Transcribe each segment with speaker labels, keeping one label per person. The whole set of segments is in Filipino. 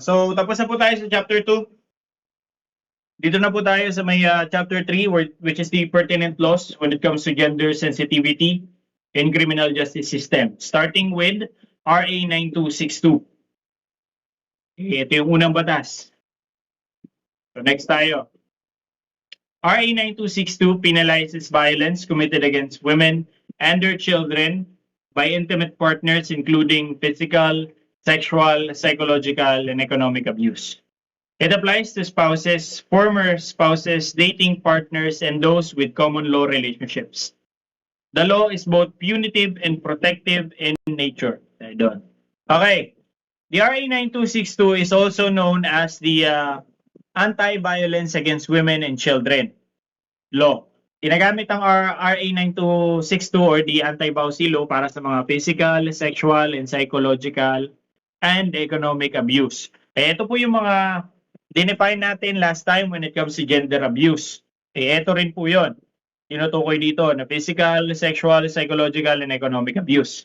Speaker 1: So, tapos na po tayo sa chapter 2. Dito na po tayo sa may chapter 3, which is the pertinent laws when it comes to gender sensitivity in criminal justice system. Starting with RA 9262. Ito yung unang batas. So, next tayo. RA 9262 penalizes violence committed against women and their children by intimate partners, including physical, sexual, psychological, and economic abuse. It applies to spouses, former spouses, dating partners, and those with common law relationships. The law is both punitive and protective in nature. Okay. The RA 9262 is also known as the Anti-Violence Against Women and Children Law. Ginagamit ang RA 9262 or the Anti-Bawsi Law para sa mga physical, sexual, and psychological and economic abuse. Ito po yung mga dinefine natin last time when it comes to gender abuse. Ito rin po yun. Tinutukoy dito na physical, sexual, psychological, and economic abuse.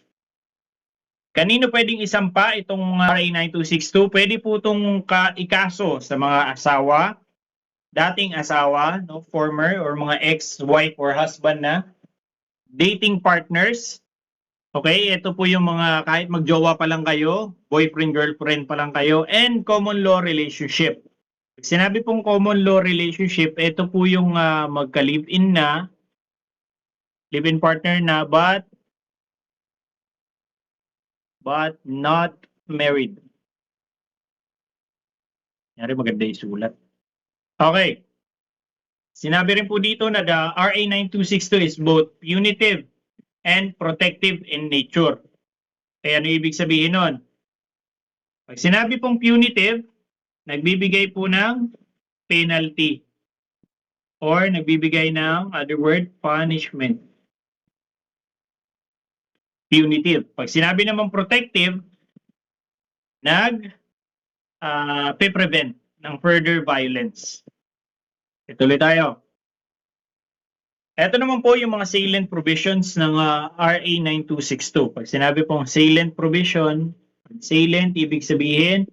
Speaker 1: Kanino pwedeng isampa itong RA 9262? Pwede po itong ikaso sa mga asawa, dating asawa, no, former or mga ex-wife or husband na, dating partners. Okay, ito po yung mga kahit magjowa pa lang kayo, boyfriend, girlfriend pa lang kayo, and common law relationship. Sinabi pong common law relationship, ito po yung magka-live-in na, live-in partner na, but not married. Yari maganda yung sulat. Okay. Sinabi rin po dito na the RA 9262 is both punitive and protective in nature. Kaya ano ibig sabihin nun? Pag sinabi pong punitive, nagbibigay po ng penalty or nagbibigay ng, other word, punishment. Punitive. Pag sinabi naman protective, nag-prevent ng further violence. Ituloy tayo. Ito naman po yung mga salient provisions ng RA 9262. Pag sinabi pong salient provision, salient, ibig sabihin,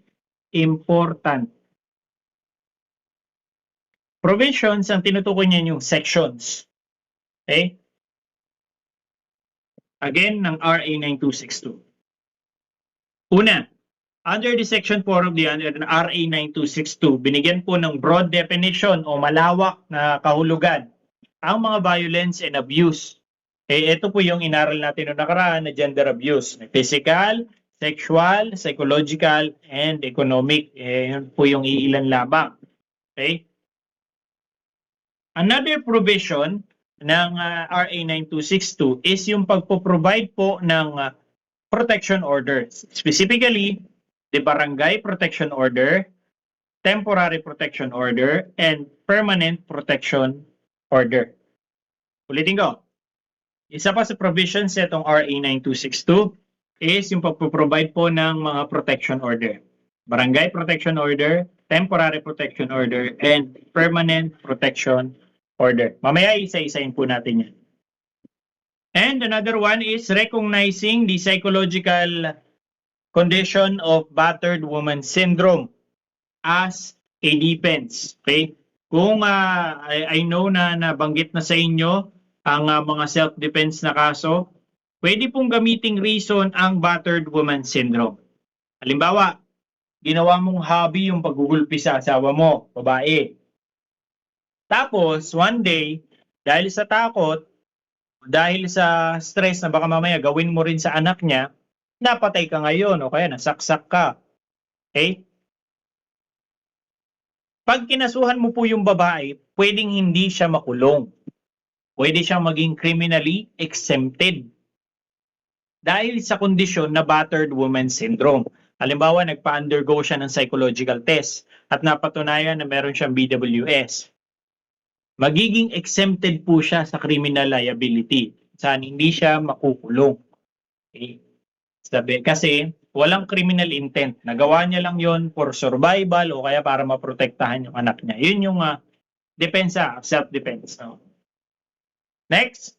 Speaker 1: important. Provisions, ang tinutukoy niyan yung sections. Okay? Again, ng RA 9262. Una, under the section 4 of the RA 9262, binigyan po ng broad definition o malawak na kahulugan ang mga violence and abuse. Ito po yung inaral natin noong nakaraan na gender abuse. Physical, sexual, psychological, and economic. Yun po yung iilan lamang. Okay? Another provision ng RA 9262 is yung pagpo-provide po ng protection orders. Specifically, the Barangay Protection Order, Temporary Protection Order, and Permanent Protection Order. Ulitin ko. Isa pa sa provisions itong RA 9262 is yung pagpo-provide po ng mga protection order. Barangay Protection Order, Temporary Protection Order, and Permanent Protection Order. Mamaya isa-isahin po natin yan. And another one is recognizing the psychological condition of battered woman syndrome as a defense. Okay? Kung I know na nabanggit na sa inyo ang mga self-defense na kaso, pwede pong gamiting reason ang battered woman syndrome. Halimbawa, ginawa mong hobby yung paggugulpi sa asawa mo, babae. Tapos, one day, dahil sa takot, dahil sa stress na baka mamaya gawin mo rin sa anak niya, napatay ka ngayon o kaya nasaksak ka. Okay? Pag kinasuhan mo po yung babae, pwedeng hindi siya makulong. Pwede siyang maging criminally exempted. Dahil sa kondisyon na battered woman syndrome. Halimbawa, nagpa-undergo siya ng psychological test at napatunayan na meron siyang BWS. Magiging exempted po siya sa criminal liability. Saan hindi siya makukulong. Okay? Kasi walang criminal intent. Nagawa niya lang yon for survival o kaya para maprotektahan yung anak niya. Yun yung depensa, self-defense. No? Next.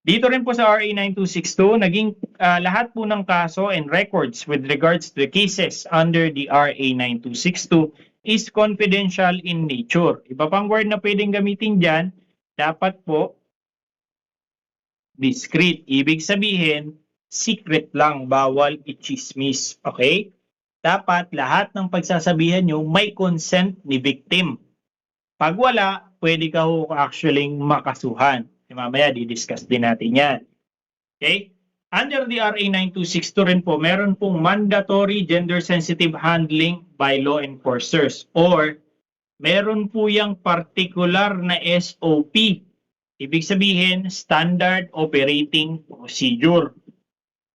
Speaker 1: Dito rin po sa RA 9262, naging lahat po ng kaso and records with regards to the cases under the RA 9262 is confidential in nature. Iba pang word na pwedeng gamitin dyan, dapat po discreet. Ibig sabihin, secret lang, bawal i-chismis. Okay? Dapat lahat ng pagsasabihan nyo may consent ni victim. Pag wala, pwede ka ho actually makasuhan. Mamaya, di-discuss din natin yan. Okay? Under the RA 9262 rin po, meron pong mandatory gender-sensitive handling by law enforcers or meron po yung particular na SOP. Ibig sabihin, Standard Operating Procedure.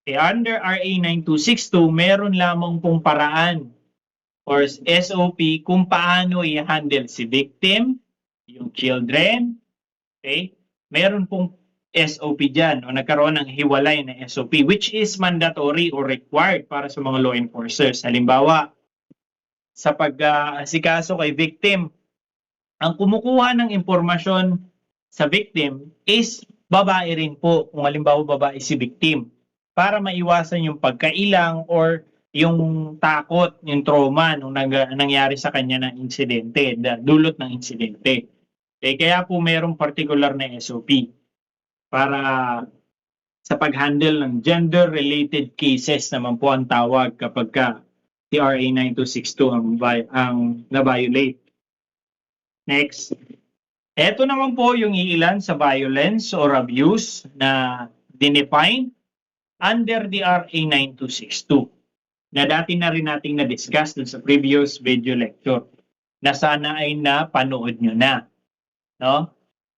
Speaker 1: Under RA 9262, meron lamang pong paraan or SOP kung paano i-handle si victim, yung children, okay? Meron pong SOP dyan o nagkaroon ng hiwalay na SOP which is mandatory or required para sa mga law enforcers. Halimbawa, sa pag-asikaso kay victim, ang kumukuha ng impormasyon sa victim is babae rin po kung halimbawa babae si victim para maiwasan yung pagkailang or yung takot, yung trauma nung nangyari sa kanya ng insidente, dulot ng insidente. Kaya po mayroong particular na SOP para sa pag-handle ng gender-related cases naman po ang tawag kapag TRA 9262 ang na-violate. Next. Ito naman po yung iilan sa violence or abuse na dinefine under the RA 9262 na dati na rin nating na-discuss dun sa previous video lecture na sana ay napanood nyo na. No?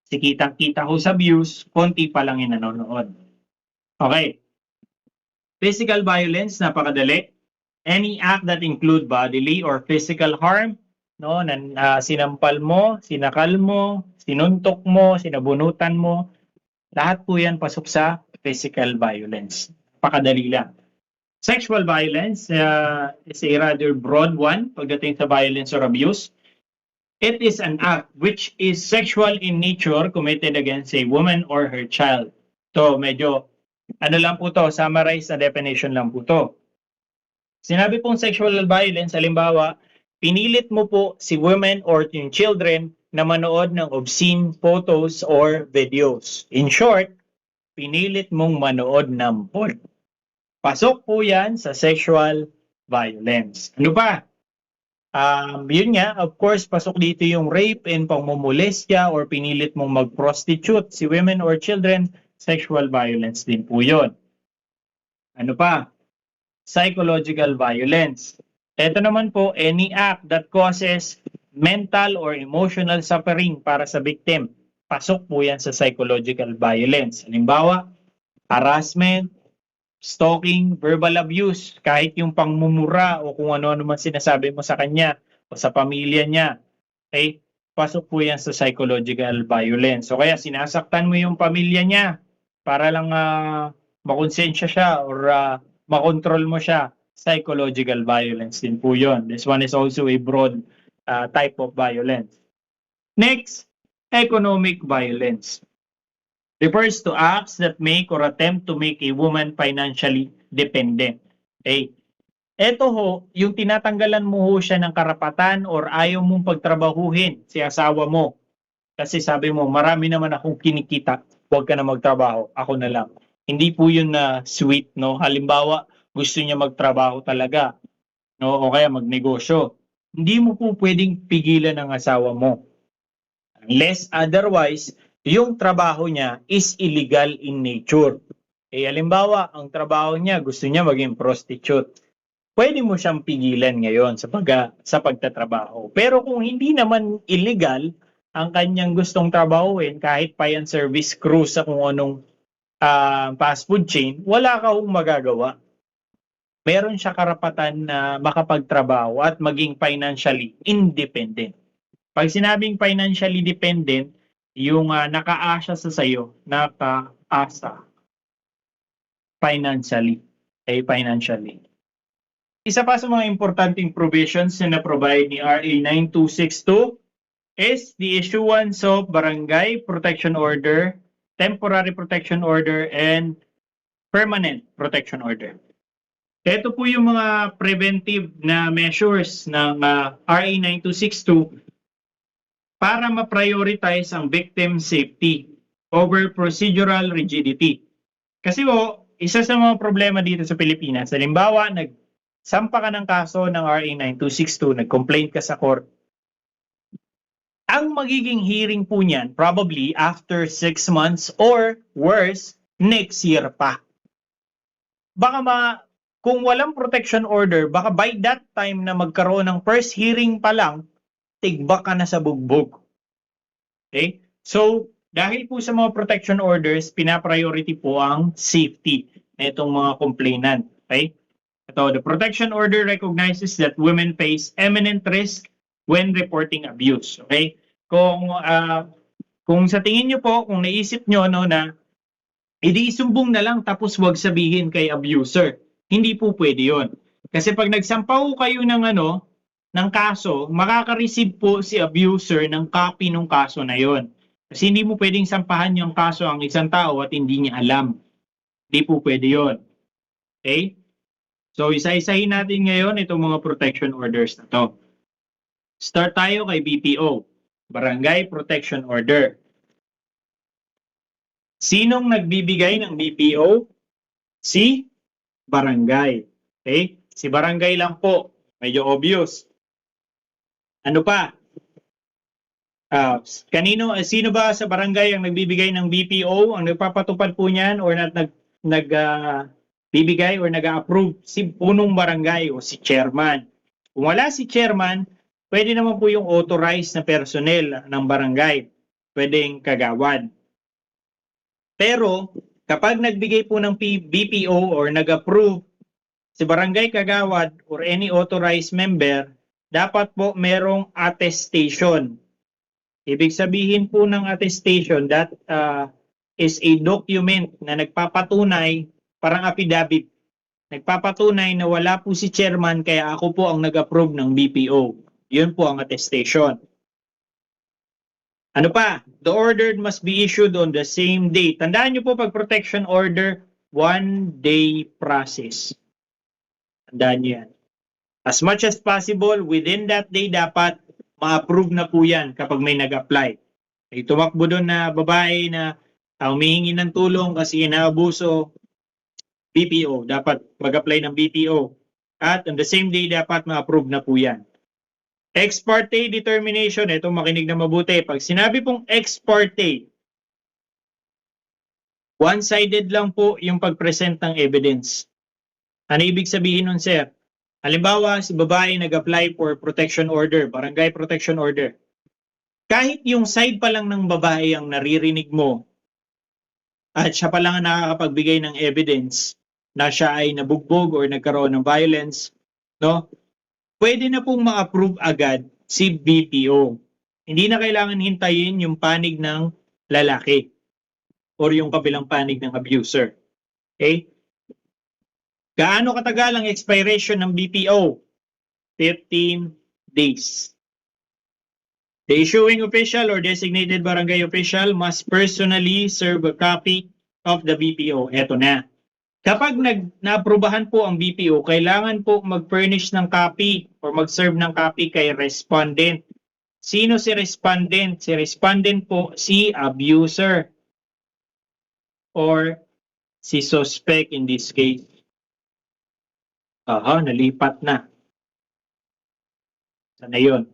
Speaker 1: Si kitang-kita ko sa views, konti pa lang yung nanonood. Okay. Physical violence, napakadali. Any act that include bodily or physical harm, no, sinampal mo, sinakal mo, sinuntok mo, sinabunutan mo, lahat po yan pasok sa physical violence. Napakadali lang. Sexual violence is a rather broad one pagdating sa violence or abuse. It is an act which is sexual in nature committed against a woman or her child. So medyo, ano lang po to, summarize na definition lang po to. Sinabi pong sexual violence, halimbawa, pinilit mo po si women or yung children na manood ng obscene photos or videos. In short, pinilit mong manood ng porn. Pasok po yan sa sexual violence. Ano pa? Yun nga, of course, pasok dito yung rape and pangmumolestya or pinilit mong mag-prostitute si women or children, sexual violence din po yun. Ano pa? Psychological violence. Ito naman po, any act that causes mental or emotional suffering para sa victim. Pasok po yan sa psychological violence. Halimbawa, harassment, stalking, verbal abuse, kahit yung pangmumura o kung ano-ano man sinasabi mo sa kanya o sa pamilya niya. Okay? Pasok po yan sa psychological violence. So kaya sinasaktan mo yung pamilya niya para lang makonsensya siya or makontrol mo siya. Psychological violence din po yun. This one is also a broad type of violence. Next, economic violence. Refers to acts that make or attempt to make a woman financially dependent. Okay? Ito ho, yung tinatanggalan mo ho siya ng karapatan or ayaw mong pagtrabahuhin si asawa mo. Kasi sabi mo, marami naman akong kinikita, huwag ka na magtrabaho, ako na lang. Hindi po yun na sweet, no? Halimbawa, gusto niya magtrabaho talaga, no? O kaya magnegosyo. Hindi mo po pwedeng pigilan ng asawa mo. Unless otherwise, yung trabaho niya is illegal in nature. Halimbawa, ang trabaho niya, gusto niya maging prostitute. Pwede mo siyang pigilan ngayon sa pagtatrabaho. Pero kung hindi naman illegal ang kanyang gustong trabahuin, kahit pa yan service crew sa kung anong fast food chain, wala ka hong magagawa. Meron siya karapatan na makapagtrabaho at maging financially independent. Pag sinabing financially dependent, yung nakaasa sa sayo, nakaasa financially. Financially. Isa pa sa mga importanteng provisions na na-provide ni RA 9262 is the issuance of Barangay Protection Order temporary protection order, and permanent protection order. Ito po yung mga preventive na measures ng RA 9262 para ma-prioritize ang victim safety over procedural rigidity. Kasi isa sa mga problema dito sa Pilipinas, halimbawa, nagsampa ka ng kaso ng RA 9262, nag-complain ka sa court, ang magiging hearing po niyan probably after 6 months or worse, next year pa. Baka kung walang protection order, baka by that time na magkaroon ng first hearing pa lang, tigbak ka na sa bugbog. Okay? So, dahil po sa mga protection orders, pinapriority po ang safety na itong mga complainant. Okay? Ito, the protection order recognizes that women face eminent risk when reporting abuse. Okay? Kung sa tingin nyo po, kung naisip nyo na isumbong na lang tapos wag sabihin kay abuser. Hindi po pwede yon. Kasi pag nagsampaw kayo ng kaso, makaka-receive po si abuser ng copy ng kaso na yon. Kasi hindi mo pwedeng sampahan yung kaso ang isang tao at hindi niya alam. Hindi po pwede yon. Okay? So, isa-isahin natin ngayon itong mga protection orders na to. Start tayo kay BPO, Barangay Protection Order. Sinong nagbibigay ng BPO? Si barangay. Okay? Si barangay lang po. Medyo obvious. Ano pa? Sino ba sa barangay ang nagbibigay ng BPO? Ang nagpapatupad po niyan or nagbibigay or nag-approve? Si punong barangay o si chairman. Kung wala si chairman, pwede naman po yung authorized na personnel ng barangay. Pwedeng kagawad. Pero, kapag nagbigay po ng BPO or nag-approve si barangay kagawad or any authorized member, dapat po merong attestation. Ibig sabihin po ng attestation, that is a document na nagpapatunay, parang affidavit, nagpapatunay na wala po si chairman kaya ako po ang nag-approve ng BPO. Yun po ang attestation. Ano pa? The order must be issued on the same day. Tandaan nyo po pag protection order, 1-day process. Tandaan nyo yan. As much as possible, within that day dapat ma-approve na po yan kapag may nag-apply. May tumakbo doon na babae na humihingi ng tulong kasi inaabuso, BPO. Dapat mag-apply ng BPO. At on the same day dapat ma-approve na po yan. Ex parte determination, ito makinig na mabuti. Pag sinabi pong ex parte, one-sided lang po yung pag-present ng evidence. Ano ibig sabihin nun, sir? Halimbawa, si babae nag-apply for protection order, barangay protection order. Kahit yung side pa lang ng babae ang naririnig mo, at siya pa lang ang nakakapagbigay ng evidence na siya ay nabugbog or nagkaroon ng violence, no? Pwede na pong ma-approve agad si BPO. Hindi na kailangan hintayin yung panig ng lalaki or yung kabilang panig ng abuser. Okay? Gaano katagal ang expiration ng BPO? 15 days. The issuing official or designated barangay official must personally serve a copy of the BPO. Eto na. Kapag na-aprobahan po ang BPO, kailangan po mag-furnish ng copy or mag-serve ng copy kay respondent. Sino si respondent? Si respondent po si abuser or si suspect in this case. Nalipat na. Sana yun.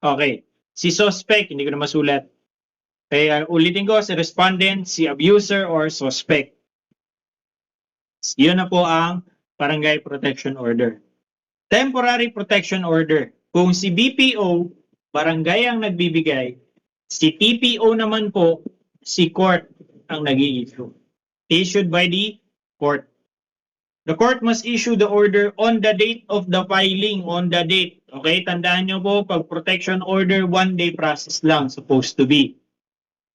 Speaker 1: Okay. Si suspect, hindi ko na masulat. Kaya ulitin ko, si respondent, si abuser or suspect. Yun na po ang Barangay Protection Order. Temporary Protection Order. Kung si BPO, barangay ang nagbibigay, si TPO naman po, si court ang nag-i-issue. Issued by the court. The court must issue the order on the date of the filing, on the date. Okay, tandaan nyo po, pag protection order, 1-day process lang supposed to be.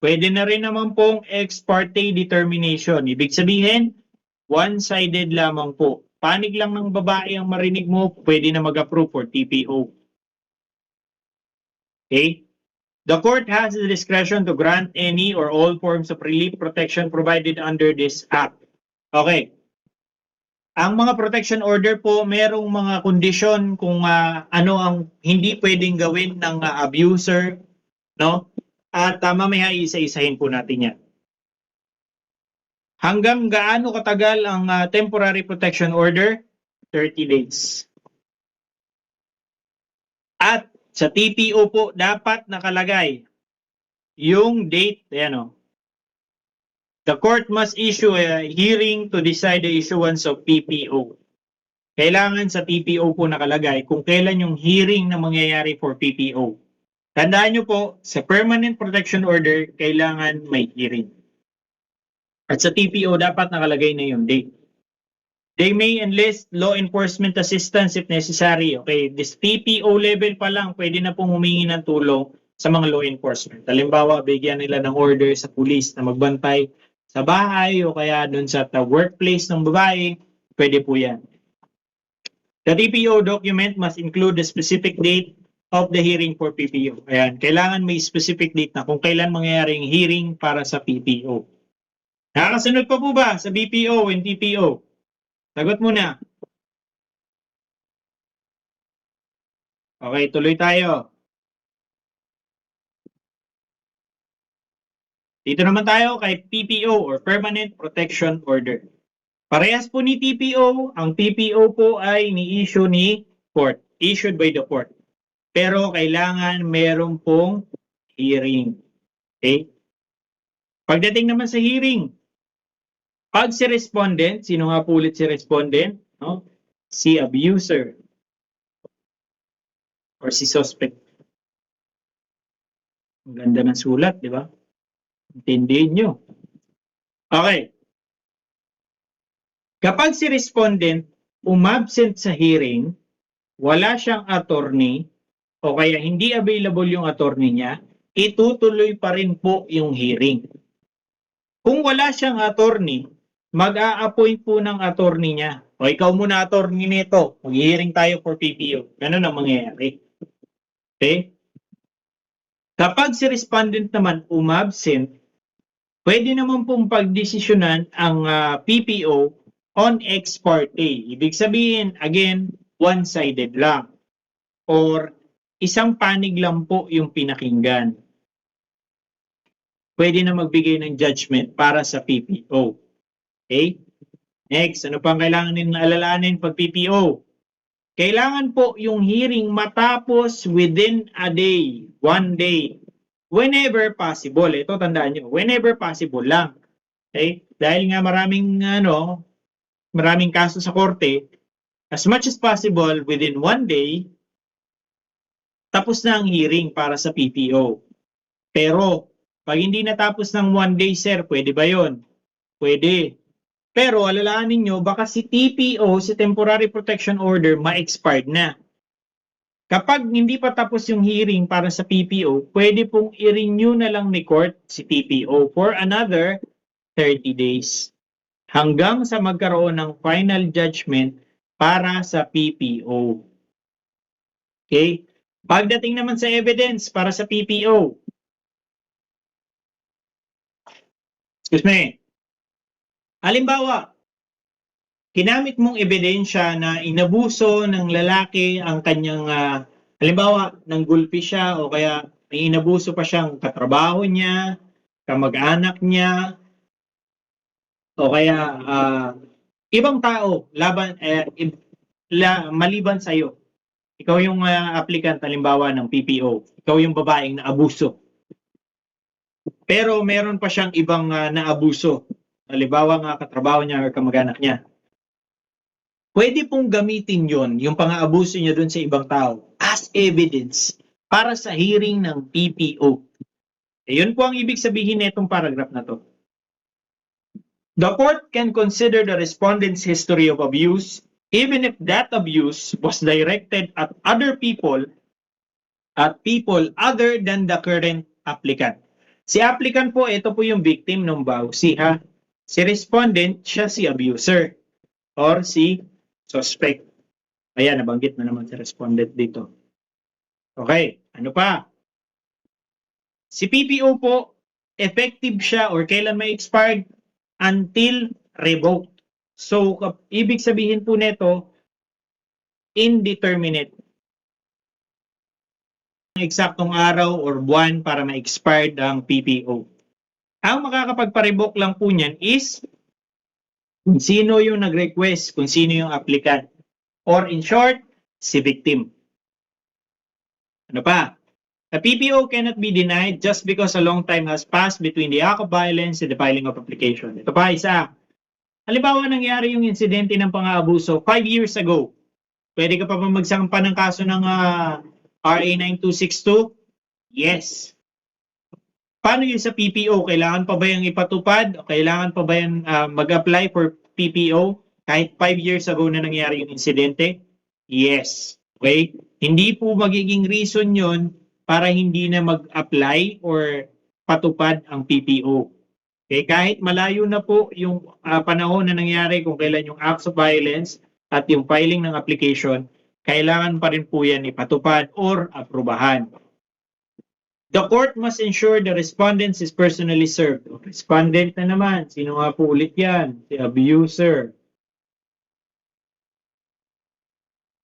Speaker 1: Pwede na rin naman pong ex parte determination. Ibig sabihin, one-sided lamang po. Panig lang ng babae ang marinig mo, pwede na mag-approve for TPO. Okay? The court has the discretion to grant any or all forms of relief protection provided under this act. Okay. Ang mga protection order po, merong mga kondisyon kung ano ang hindi pwedeng gawin ng abuser, no? At mamaya isa-isahin po natin yan. Hanggang gaano katagal ang temporary protection order? 30 days. At sa TPO po, dapat nakalagay yung date, ayan o. The court must issue a hearing to decide the issuance of PPO. Kailangan sa TPO po nakalagay kung kailan yung hearing na mangyayari for PPO. Tandaan nyo po, sa permanent protection order, kailangan may hearing. At sa TPO, dapat nakalagay na yung date. They may enlist law enforcement assistance if necessary. Okay, this TPO level pa lang, pwede na pong humingi ng tulong sa mga law enforcement. Halimbawa, bigyan nila ng order sa pulis na magbantay sa bahay o kaya dun sa workplace ng babae, pwede po yan. The TPO document must include the specific date of the hearing for PPO. Ayan, kailangan may specific date na kung kailan mangyayaring hearing para sa PPO. Nakakasunod pa po ba sa BPO and TPO? Sagot muna. Okay, tuloy tayo. Dito naman tayo kay PPO or Permanent Protection Order. Parehas po ni TPO, ang PPO po ay ni-issue ni court, issued by the court. Pero kailangan meron pong hearing. Okay? Pagdating naman sa hearing, pag si respondent, sino nga po ulit si respondent? No? Si abuser or si suspect. Ang ganda ng sulat, di ba? Intindihin nyo. Okay. Kapag si respondent umabsent sa hearing, wala siyang attorney o kaya hindi available yung attorney niya, itutuloy pa rin po yung hearing. Kung wala siyang attorney, mag-a-appoint po ng attorney niya. O ikaw muna attorney nito, mag-hearing tayo for PPO. Ganun ang mangyayari. Okay? Kapag si respondent naman umabsent, pwede naman pong pagdesisyonan ang PPO on ex parte. Ibig sabihin, again, one-sided lang. Or isang panig lang po yung pinakinggan. Pwede na magbigay ng judgment para sa PPO. Okay? Next, ano pang kailangan din alalahanin pag PPO? Kailangan po yung hearing matapos within a day, 1 day. Whenever possible. Ito tandaan nyo, whenever possible lang. Okay? Dahil nga maraming kaso sa korte, as much as possible within 1 day, tapos na ang hearing para sa PPO. Pero, pag hindi natapos ng 1 day, sir, pwede ba yon? Pwede. Pero alalahanin nyo, baka si TPO, si Temporary Protection Order, ma-expired na. Kapag hindi pa tapos yung hearing para sa PPO, pwede pong i-renew na lang ni court si TPO for another 30 days. Hanggang sa magkaroon ng final judgment para sa PPO. Okay? Pagdating naman sa evidence para sa PPO. Excuse me. Halimbawa, kinamit mong ebidensya na inabuso ng lalaki ang kanyang, halimbawa, nanggulpi siya o kaya may inabuso pa siyang katrabaho niya, kamag-anak niya, o kaya ibang tao maliban sa iyo. Ikaw yung applicant halimbawa ng PPO. Ikaw yung babaeng naabuso. Pero meron pa siyang ibang naabuso. Halimbawa nga katrabaho niya o kamag-anak niya. Pwede pong gamitin yon, yung pang-aabuso niya dun sa ibang tao, as evidence para sa hearing ng PPO. Yun po ang ibig sabihin nitong paragraph na to. The court can consider the respondent's history of abuse even if that abuse was directed at people other than the current applicant. Si applicant po, ito po yung victim ng bawsi ha. Si respondent, siya si abuser or si suspect. Ayan, nabanggit na naman si respondent dito. Okay, ano pa? Si PPO po, effective siya or kailan may expired until revoked. So, ibig sabihin po nito, indeterminate. Eksaktong araw or buwan para ma-expired ang PPO. Ang makakapagpa-revoke lang po niyan is kung sino yung nag-request, kung sino yung applicant. Or in short, si victim. Ano pa? A PPO cannot be denied just because a long time has passed between the act of violence and the filing of application. Ito pa, isa. Halimbawa, nangyari yung insidente ng pang-aabuso 5 years ago. Pwede ka pa ba magsampa ng kaso ng RA 9262? Yes. Paano yun sa PPO? Kailangan pa ba yung ipatupad? O kailangan pa ba yung mag-apply for PPO kahit 5 years ago na nangyari yung insidente? Yes. Okay? Hindi po magiging reason yun para hindi na mag-apply or patupad ang PPO. Okay? Kahit malayo na po yung panahon na nangyari kung kailan yung acts of violence at yung filing ng application, kailangan pa rin po yan ipatupad or aprubahan. The court must ensure the respondent is personally served. O, respondent na naman. Sino nga po ulit yan? Si abuser.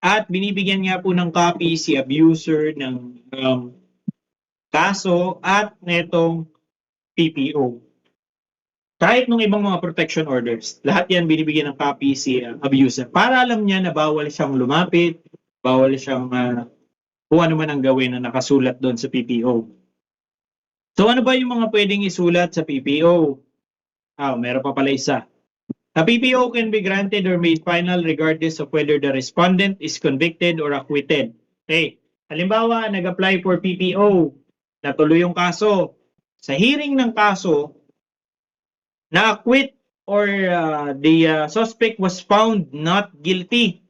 Speaker 1: At binibigyan nga po ng copy si abuser ng kaso at netong PPO. Kahit nung ibang mga protection orders, lahat yan binibigyan ng copy si abuser. Para alam niya na bawal siyang lumapit, bawal siyang kung ano man ang gawin na nakasulat doon sa PPO. So ano ba yung mga pwedeng isulat sa PPO? Meron pa pala isa. A PPO can be granted or made final regardless of whether the respondent is convicted or acquitted. Okay. Halimbawa, nag-apply for PPO, natuloy yung kaso. Sa hearing ng kaso, na-acquit or the suspect was found not guilty.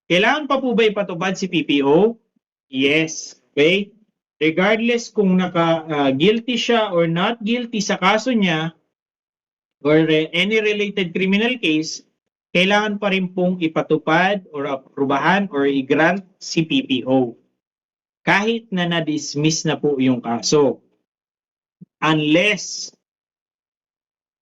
Speaker 1: Kailangan pa po ba ipatupad si PPO? Yes. Okay. Regardless kung guilty siya or not guilty sa kaso niya or any related criminal case, kailangan pa rin pong ipatupad or aprubahan or i-grant si PPO. Kahit na na-dismiss na po yung kaso. Unless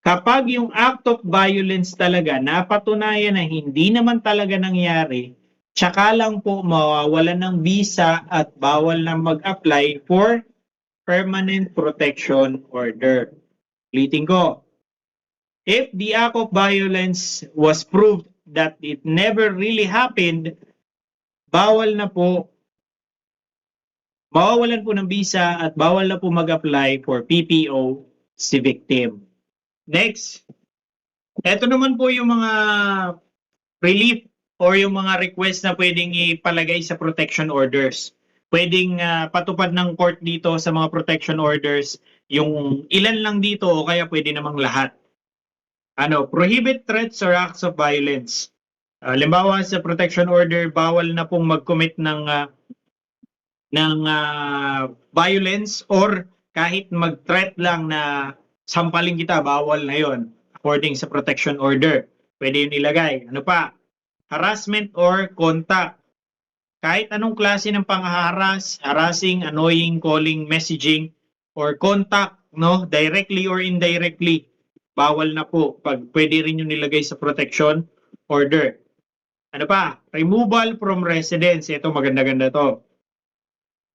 Speaker 1: kapag yung act of violence talaga napatunayan na hindi naman talaga nangyari, tsaka lang po mawawalan ng visa at bawal na mag-apply for permanent protection order. Ulitin ko, if the act of violence was proved that it never really happened, bawal na po, mawawalan po ng visa at bawal na po mag-apply for PPO si victim. Next, ito naman po yung mga relief or yung mga request na pwedeng ipalagay sa protection orders. Pwedeng patupad ng court dito sa mga protection orders, yung ilan lang dito o kaya pwede namang lahat. Prohibit threats or acts of violence. Halimbawa sa protection order, bawal na pong mag-commit ng violence or kahit mag-threat lang na sampaling kita, bawal na yon according sa protection order. Pwede yun ilagay. Ano pa? Harassment or contact. Kahit anong klase ng pang-harass, harassing, annoying, calling, messaging, or contact, directly or indirectly, bawal na po. Pwede rin yung nilagay sa protection order. Ano pa? Removal from residence. Ito, maganda-ganda to.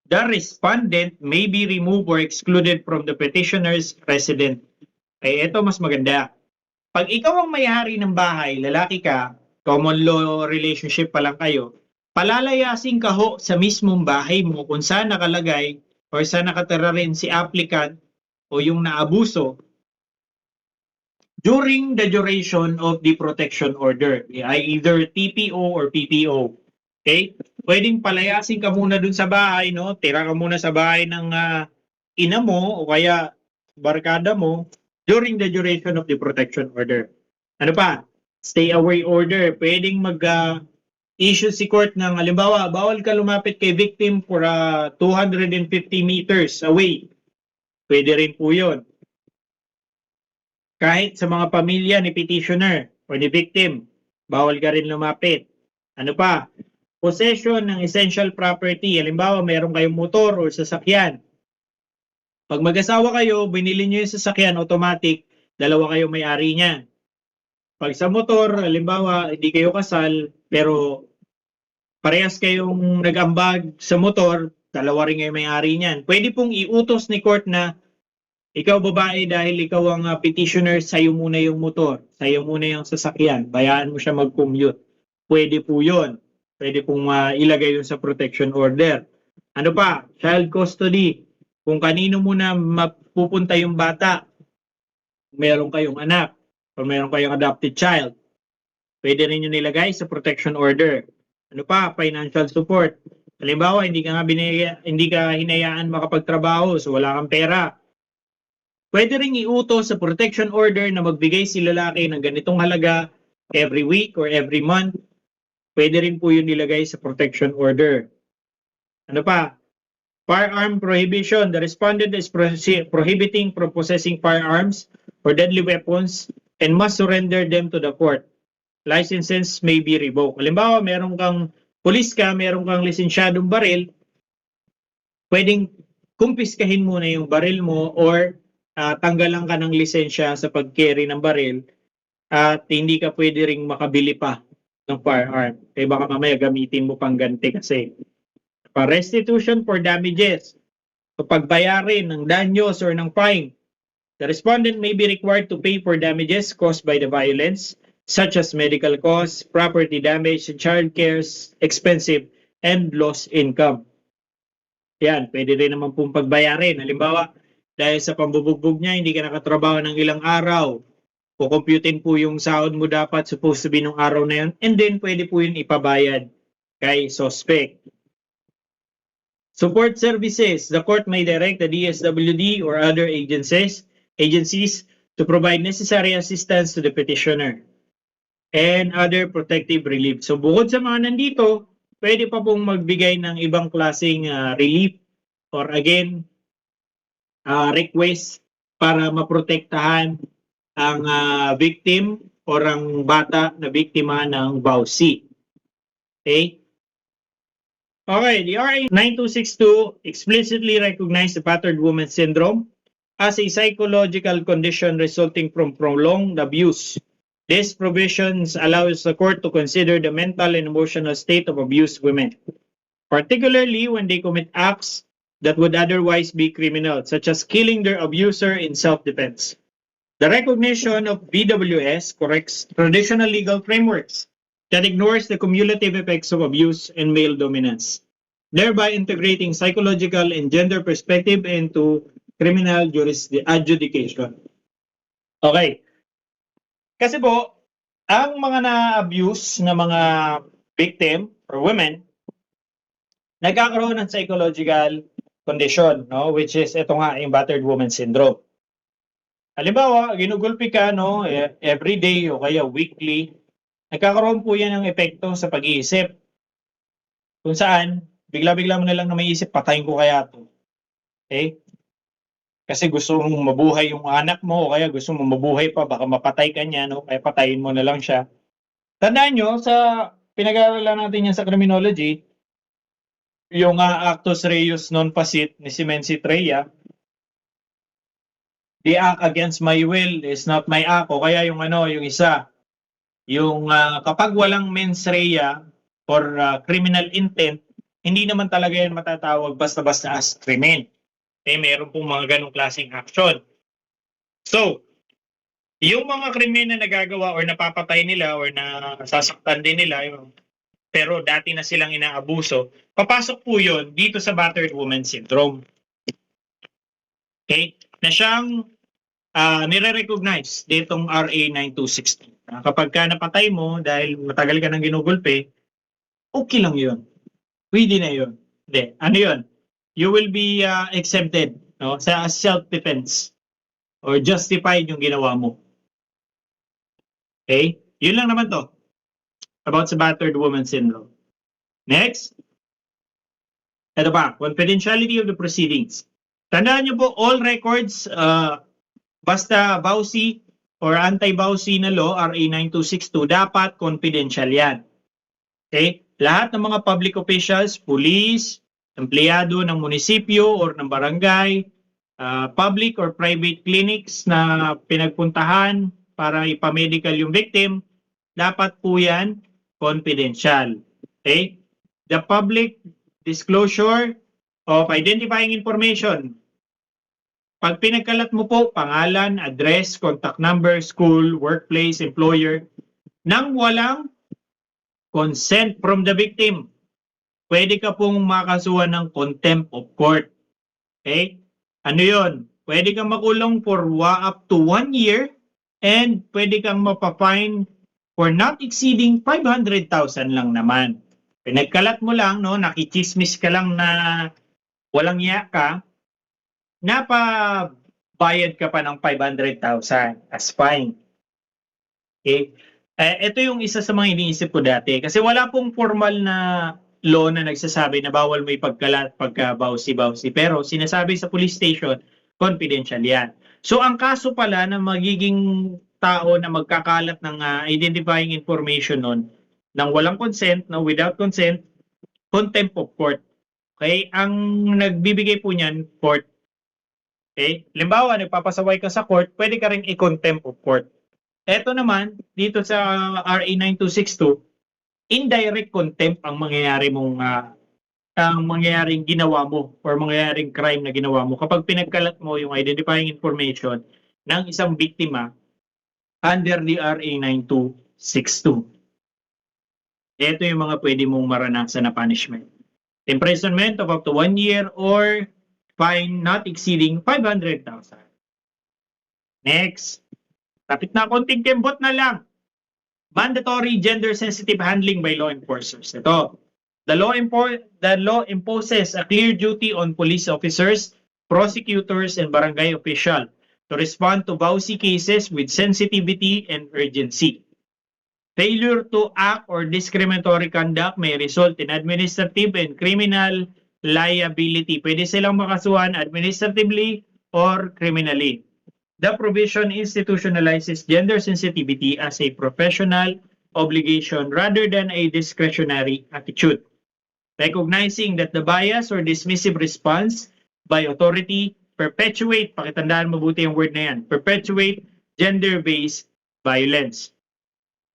Speaker 1: The respondent may be removed or excluded from the petitioner's residence. Ito mas maganda. Pag ikaw ang may-ari ng bahay, lalaki ka, common law relationship pa lang kayo, palalayasin ka ho sa mismong bahay mo kung saan nakalagay or saan nakatira rin si applicant o yung naabuso during the duration of the protection order, either TPO or PPO. Okay? Pwedeng palayasin ka muna dun sa bahay, tira ka muna sa bahay ng ina mo o kaya barkada mo during the duration of the protection order. Ano pa? Stay away order. Pwedeng mag-issue si court ng halimbawa, bawal ka lumapit kay victim for 250 meters away. Pwede rin po yun. Kahit sa mga pamilya ni petitioner o ni victim, bawal ka rin lumapit. Ano pa? Possession ng essential property. Halimbawa, meron kayong motor o sasakyan. Pag mag-asawa kayo, binili nyo yung sasakyan, automatic, dalawa kayo may-ari niyan. Pag sa motor, halimbawa, hindi kayo kasal, pero parehas kayong nag-ambag sa motor, dalawa rin kayo may-ari niyan. Pwede pong iutos ni court na ikaw babae dahil ikaw ang petitioner, sa'yo muna yung motor, sa'yo muna yung sasakyan, bayaan mo siya mag-commute. Pwede po yun. Pwede pong ilagay yun sa protection order. Ano pa? Child custody. Kung kanino muna mapupunta yung bata, meron kayong anak, o meron kayong adopted child, pwede rin yun nilagay sa protection order. Ano pa? Financial support. Halimbawa, hindi ka hinayaan makapagtrabaho, so wala kang pera. Pwede rin iutos sa protection order na magbigay si lalaki ng ganitong halaga every week or every month. Pwede rin po yun nilagay sa protection order. Ano pa? Firearm prohibition. The respondent is prohibiting from possessing firearms or deadly weapons and must surrender them to the court. Licenses may be revoked. Halimbawa, meron kang pulis ka, meron kang lisensyadong baril, pwedeng kumpiskahin muna yung baril mo or tanggalan ka ng lisensya sa pag-carry ng baril at hindi ka pwede ring makabili pa ng firearm. Kaya baka mamaya gamitin mo pang ganti kasi. Restitution for damages. So pagbayarin ng danyos or ng fine, the respondent may be required to pay for damages caused by the violence, such as medical costs, property damage, child care, expensive, and lost income. Yan, pwede rin naman pong pagbayarin. Halimbawa, dahil sa pambubugbog niya, hindi ka nakatrabaho ng ilang araw, kukumputin po yung sahod mo dapat supposed to be nung araw na yun, and then pwede po yun ipabayad kay suspect. Support services. The court may direct the DSWD or other agencies to provide necessary assistance to the petitioner and other protective relief. So bukod sa mga nandito, pwede pa pong magbigay ng ibang klaseng relief or again, request para maprotektahan ang victim or ang bata na biktima ng VAUSI. Okay? Okay, the RA 9262 explicitly recognized the battered woman syndrome as a psychological condition resulting from prolonged abuse. These provisions allows the court to consider the mental and emotional state of abused women, particularly when they commit acts that would otherwise be criminal, such as killing their abuser in self-defense. The recognition of BWS corrects traditional legal frameworks that ignores the cumulative effects of abuse and male dominance, thereby integrating psychological and gender perspective into criminal adjudication. Okay. Kasi po, ang mga na-abuse na mga victim or women, nagkakaroon ng psychological condition, no? Which is ito nga, yung battered woman syndrome. Halimbawa, ginugulpi ka, no, every day o kaya weekly, nagkakaroon po yan ng epekto sa pag-iisip. Kung saan, bigla-bigla mo na lang na may isip, patayin ko kaya ito. Okay? Kasi gusto mong mabuhay yung anak mo o kaya gusto mong mabuhay pa, baka mapatay ka niya, no? Kaya patayin mo na lang siya. Tandaan nyo, sa pinag-aaralan natin yan sa criminology, yung actus reus non facit ni si Menci Treya, the act against my will is not my act. O kaya yung yung isa, yung kapag walang mens rea or criminal intent, hindi naman talaga yan matatawag basta-basta as krimen. Meron pong mga ganong klaseng action. So, yung mga krimen na nagagawa or napapatay nila or nasasaktan din nila, pero dati na silang inaabuso, papasok po yun dito sa battered woman syndrome. Okay? Na siyang nire-recognize ditong RA 9262. Kapag ka napatay mo dahil matagal ka nang ginugulpe, okay lang yun. Pwede na yun. Hindi. Ano yun? You will be exempted, no, sa self-defense or justified yung ginawa mo. Okay? Yun lang naman to about sa battered woman syndrome. Next. Ito pa, confidentiality of the proceedings. Tandaan nyo po, all records, basta VAUSI or anti-VAUSI na law, RA 9262, dapat confidential yan. Okay? Lahat ng mga public officials, police, empleyado ng munisipyo or ng barangay, public or private clinics na pinagpuntahan para ipamedical yung victim, dapat po yan confidential. Okay? The public disclosure of identifying information. Pag pinagkalat mo po pangalan, address, contact number, school, workplace, employer, nang walang consent from the victim, pwede ka pong makasuhan ng contempt of court. Okay? Ano yun? Pwede kang makulong for up to 1 year and pwede kang mapafine for not exceeding 500,000 lang naman. Pinagkalat mo lang, no, nakichismis ka lang na walang iya ka, napabayad ka pa ng 500,000 as fine. Okay? Ito yung isa sa mga iniisip ko dati kasi wala pong formal na law na nagsasabi na bawal mo ipagkalat pagka bawsi-bawsi. Pero sinasabi sa police station, confidential yan. So ang kaso pala na magiging tao na magkakalat ng identifying information nun, nang walang consent, no, without consent, contempt of court. Okay? Ang nagbibigay po niyan, court. Okay? Limbawa, nagpapasaway ka sa court, pwede ka rin i-contempt of court. Ito naman, dito sa RA 9262, indirect contempt ang mangyayaring ginawa mo or mangyayaring crime na ginawa mo kapag pinagkalat mo yung identifying information ng isang biktima under the RA 9262. Ito yung mga pwede mong maranasan na punishment. Imprisonment of up to 1 year or fine not exceeding 500,000. Next. Tapit na, konting kembot na lang. Mandatory gender-sensitive handling by law enforcers. Ito. The law imposes a clear duty on police officers, prosecutors, and barangay official to respond to bawsi cases with sensitivity and urgency. Failure to act or discriminatory conduct may result in administrative and criminal liability. Pwede silang makasuhan administratively or criminally. The provision institutionalizes gender sensitivity as a professional obligation rather than a discretionary attitude. Recognizing that the bias or dismissive response by authority perpetuate, pakitandaan mabuti yung word na yan, perpetuate gender-based violence.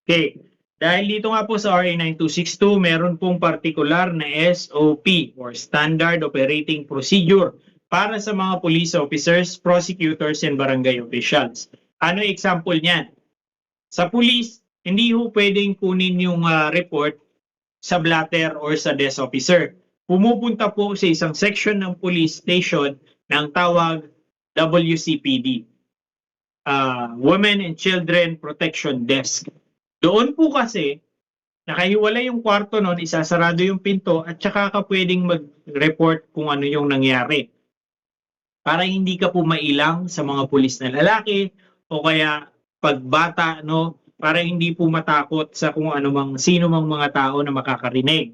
Speaker 1: Okay, dahil dito nga po sa RA 9262, meron pong particular na SOP or Standard Operating Procedure para sa mga police officers, prosecutors, and barangay officials. Ano yung example niyan? Sa police, hindi ho pwedeng kunin yung report sa blatter or sa desk officer. Pumupunta po sa isang section ng police station ng tawag WCPD, Women and Children Protection Desk. Doon po kasi, nakahiwalay yung kwarto nun, isasarado yung pinto at saka ka pwedeng mag-report kung ano yung nangyari. Para hindi ka po mailang sa mga pulis na lalaki o kaya pagbata, no, para hindi po matakot sa kung ano mang sino mang mga tao na makakarinig.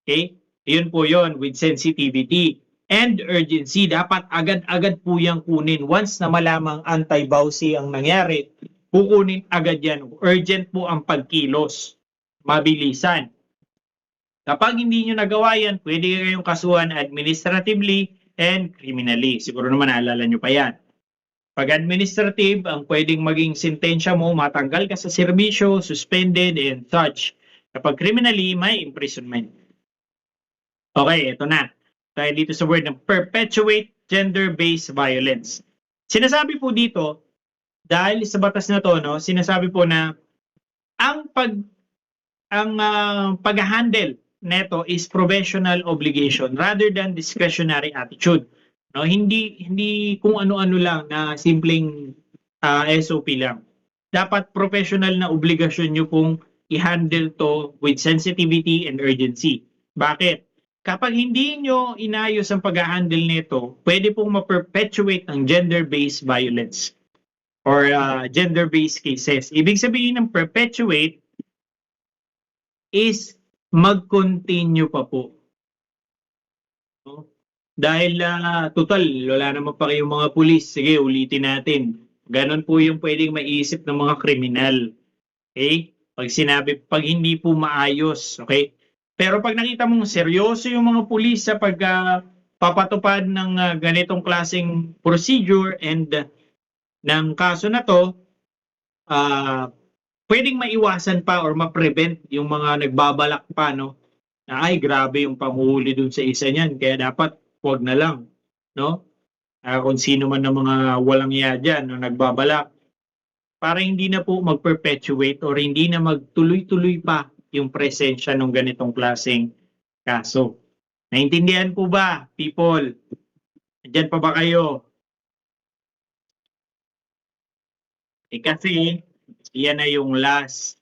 Speaker 1: Okay? Yun po yun with sensitivity and urgency. Dapat agad-agad po yang kunin. Once na malamang anti-bawsi ang nangyari, kukunin agad yan. Urgent po ang pagkilos. Mabilisan. Kapag hindi nyo nagawa yan, pwede kayong kasuhan administratively and criminally. Siguro naman naalala nyo pa yan. Pag administrative, ang pwedeng maging sentensya mo, matanggal ka sa serbisyo, suspended, and such. Kapag criminally, may imprisonment. Okay, ito na. Tayo dito sa word ng perpetuate gender-based violence. Sinasabi po dito, dahil sa batas na to, no, sinasabi po na ang pag-handle neto is professional obligation rather than discretionary attitude. No, hindi kung ano-ano lang na simpleng SOP lang. Dapat professional na obligasyon nyo pong i-handle to with sensitivity and urgency. Bakit? Kapag hindi nyo inayos ang pag-handle nito, pwede pong ma-perpetuate ang gender-based violence or gender-based cases. Ibig sabihin ng perpetuate is mag-continue pa po. No? Dahil total, wala naman pa kayong mga pulis. Sige, ulitin natin. Ganon po yung pwedeng maiisip ng mga kriminal. Okay? Pag hindi po maayos. Okay? Pero pag nakita mong seryoso yung mga pulis sa papatupad ng ganitong klaseng procedure and ng kaso na to, pwedeng maiwasan pa or ma-prevent yung mga nagbabalak pa, no? Na, ay, grabe yung panghuli dun sa isa niyan, kaya dapat wag na lang, no? Kung sino man ng mga walang iya dyan, no, nagbabalak, para hindi na po mag-perpetuate or hindi na magtuloy-tuloy pa yung presensya ng ganitong klaseng kaso. Naintindihan po ba, people? Diyan pa ba kayo? Kasi yan na yung last